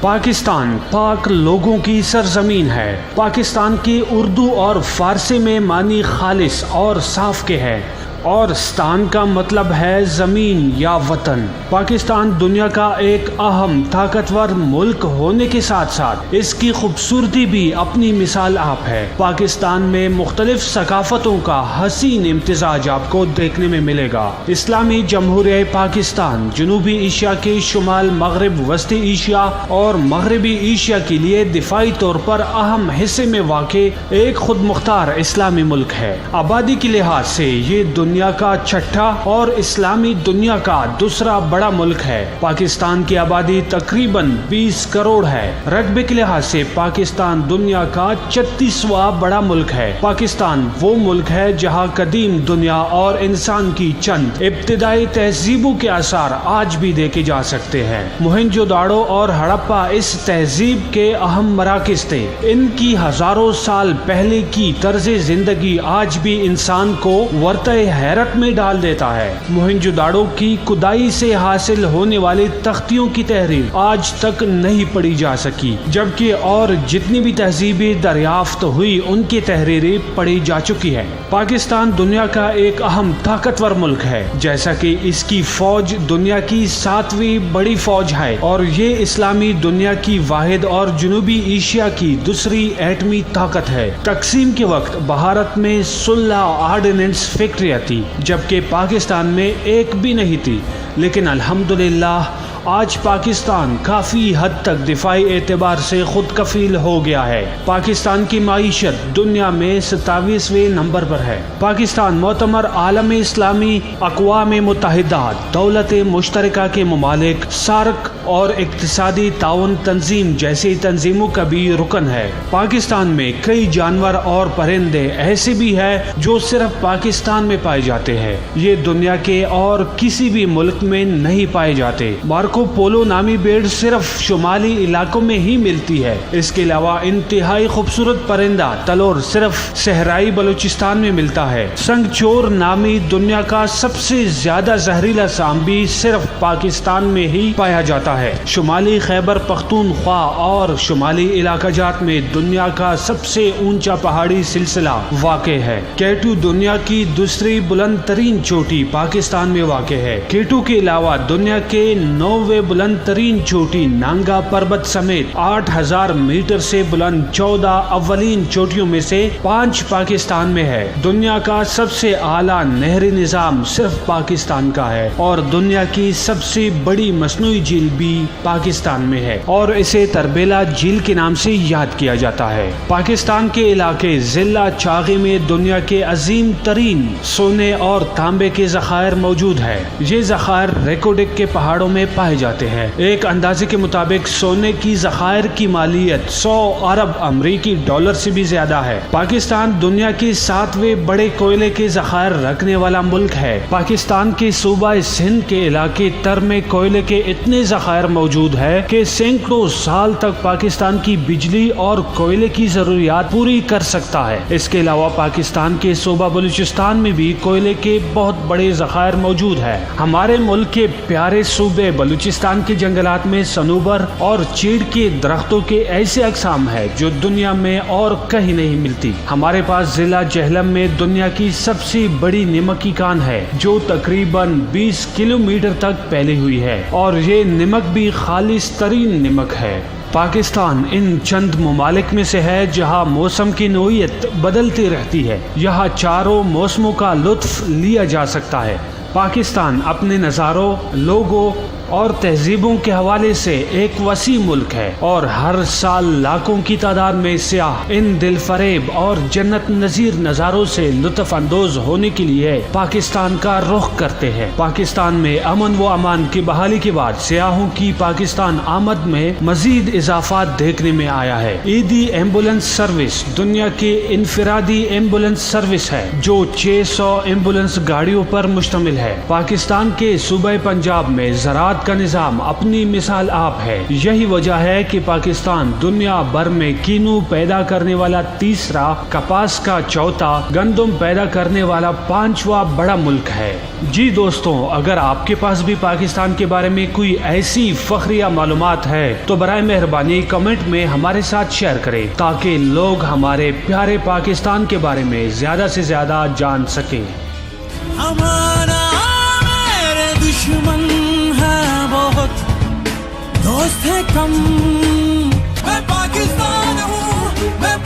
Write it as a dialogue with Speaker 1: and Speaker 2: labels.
Speaker 1: پاکستان پاک لوگوں کی سرزمین ہے۔ پاکستان کی اردو اور فارسی میں معنی خالص اور صاف کے ہے اور ستان کا مطلب ہے زمین یا وطن۔ پاکستان دنیا کا ایک اہم طاقتور ملک ہونے کے ساتھ ساتھ اس کی خوبصورتی بھی اپنی مثال آپ ہے۔ پاکستان میں مختلف ثقافتوں کا حسین امتزاج آپ کو دیکھنے میں ملے گا۔ اسلامی جمہوریہ پاکستان جنوبی ایشیا کے شمال مغرب وسطی ایشیا اور مغربی ایشیا کے لیے دفاعی طور پر اہم حصے میں واقع ایک خود مختار اسلامی ملک ہے۔ آبادی کے لحاظ سے یہ دنیا کا چھٹا اور اسلامی دنیا کا دوسرا بڑا ملک ہے۔ پاکستان کی آبادی تقریباً 20 کروڑ ہے۔ رقبے کے لحاظ سے پاکستان دنیا کا 36واں بڑا ملک ہے۔ پاکستان وہ ملک ہے جہاں قدیم دنیا اور انسان کی چند ابتدائی تہذیبوں کے آثار آج بھی دیکھے جا سکتے ہیں۔ موہنجو داڑو اور ہڑپا اس تہذیب کے اہم مراکز تھے۔ ان کی ہزاروں سال پہلے کی طرز زندگی آج بھی انسان کو ورطۂ حیرت میں ڈال دیتا ہے۔ موہنجو داڑو کی کھدائی سے حاصل ہونے والی تختیوں کی تحریر آج تک نہیں پڑھی جا سکی، جبکہ اور جتنی بھی تہذیبیں دریافت ہوئی ان کی تحریریں پڑھی جا چکی ہے۔ پاکستان دنیا کا ایک اہم طاقتور ملک ہے، جیسا کہ اس کی فوج دنیا کی 7ویں بڑی فوج ہے اور یہ اسلامی دنیا کی واحد اور جنوبی ایشیا کی دوسری ایٹمی طاقت ہے۔ تقسیم کے وقت بھارت میں 16 آرڈیننس فیکٹریاں تھی، جبکہ پاکستان میں ایک بھی نہیں تھی، لیکن الحمدللہ آج پاکستان کافی حد تک دفاعی اعتبار سے خود کفیل ہو گیا ہے۔ پاکستان کی معیشت دنیا میں 27ویں نمبر پر ہے۔ پاکستان معتبر عالم اسلامی، اقوام متحدہ، دولت مشترکہ کے ممالک، سارک اور اقتصادی تعاون تنظیم جیسی تنظیموں کا بھی رکن ہے۔ پاکستان میں کئی جانور اور پرندے ایسے بھی ہیں جو صرف پاکستان میں پائے جاتے ہیں۔ یہ دنیا کے اور کسی بھی ملک میں نہیں پائے جاتے۔ مارکو پولو نامی بھیڑ صرف شمالی علاقوں میں ہی ملتی ہے۔ اس کے علاوہ انتہائی خوبصورت پرندہ تلور صرف صحرائی بلوچستان میں ملتا ہے۔ سنگ چور نامی دنیا کا سب سے زیادہ زہریلا سانپ بھی صرف پاکستان میں ہی پایا جاتا ہے۔ شمالی خیبر پختونخوا اور شمالی علاقہ جات میں دنیا کا سب سے اونچا پہاڑی سلسلہ واقع ہے۔ کیٹو دنیا کی دوسری بلند ترین چوٹی پاکستان میں واقع ہے۔ کیٹو کے علاوہ دنیا کے 9ویں بلند ترین چوٹی نانگا پربت سمیت 8000 میٹر سے بلند 14 اولین چوٹیوں میں سے 5 پاکستان میں ہے۔ دنیا کا سب سے اعلیٰ نہری نظام صرف پاکستان کا ہے اور دنیا کی سب سے بڑی مصنوعی جھیل بھی پاکستان میں ہے اور اسے تربیلا جھیل کے نام سے یاد کیا جاتا ہے۔ پاکستان کے علاقے ضلع چاغی میں دنیا کے عظیم ترین سونے اور تانبے کے ذخائر موجود ہے۔ یہ ذخائر ریکوڈک کے پہاڑوں میں پائے جاتے ہیں۔ ایک اندازے کے مطابق سونے کی ذخائر کی مالیت 100 ارب امریکی ڈالر سے بھی زیادہ ہے۔ پاکستان دنیا کے 7ویں بڑے کوئلے کے ذخائر رکھنے والا ملک ہے۔ پاکستان کے صوبہ سندھ کے علاقے تر میں کوئلے کے اتنے ذخائر موجود ہے کہ سینکڑوں سال تک پاکستان کی بجلی اور کوئلے کی ضروریات پوری کر سکتا ہے۔ اس کے علاوہ پاکستان کے صوبہ بلوچستان میں بھی کوئلے کے بہت بڑے ذخائر موجود ہے۔ ہمارے ملک کے پیارے صوبے بلوچستان کے جنگلات میں صنوبر اور چیڑ کے درختوں کے ایسے اقسام ہیں جو دنیا میں اور کہیں نہیں ملتی۔ ہمارے پاس ضلع جہلم میں دنیا کی سب سے بڑی نمک کی کان ہے جو تقریباً 20 کلومیٹر تک پھیلی ہوئی ہے اور یہ نمک بھی خالص ترین نمک ہے۔ پاکستان ان چند ممالک میں سے ہے جہاں موسم کی نوعیت بدلتی رہتی ہے۔ یہاں چاروں موسموں کا لطف لیا جا سکتا ہے۔ پاکستان اپنے نظاروں، لوگوں اور تہذیبوں کے حوالے سے ایک وسیع ملک ہے اور ہر سال لاکھوں کی تعداد میں سیاح ان دل فریب اور جنت نظیر نظاروں سے لطف اندوز ہونے کے لیے پاکستان کا رخ کرتے ہیں۔ پاکستان میں امن و امان کی بحالی کے بعد سیاحوں کی پاکستان آمد میں مزید اضافہ دیکھنے میں آیا ہے۔ ایدی ایمبولینس سروس دنیا کی انفرادی ایمبولینس سروس ہے جو 600 ایمبولینس گاڑیوں پر مشتمل ہے۔ پاکستان کے صوبہ پنجاب میں زراعت زراعت کا نظام اپنی مثال آپ ہے. یہی وجہ ہے کہ پاکستان دنیا بھر میں کینو پیدا کرنے والا تیسرا، کپاس کا چوتھا، گندم پیدا کرنے والا پانچواں بڑا ملک ہے. جی دوستوں، اگر آپ کے پاس بھی پاکستان کے بارے میں کوئی ایسی فخریہ معلومات ہے تو برائے مہربانی کمنٹ میں ہمارے ساتھ شیئر کریں تاکہ لوگ ہمارے پیارے پاکستان کے بارے میں زیادہ سے زیادہ جان سکیں.
Speaker 2: ہمارا میرے دشمن ہے بہت، دوست ہے کم. میں پاکستان ہوں، میں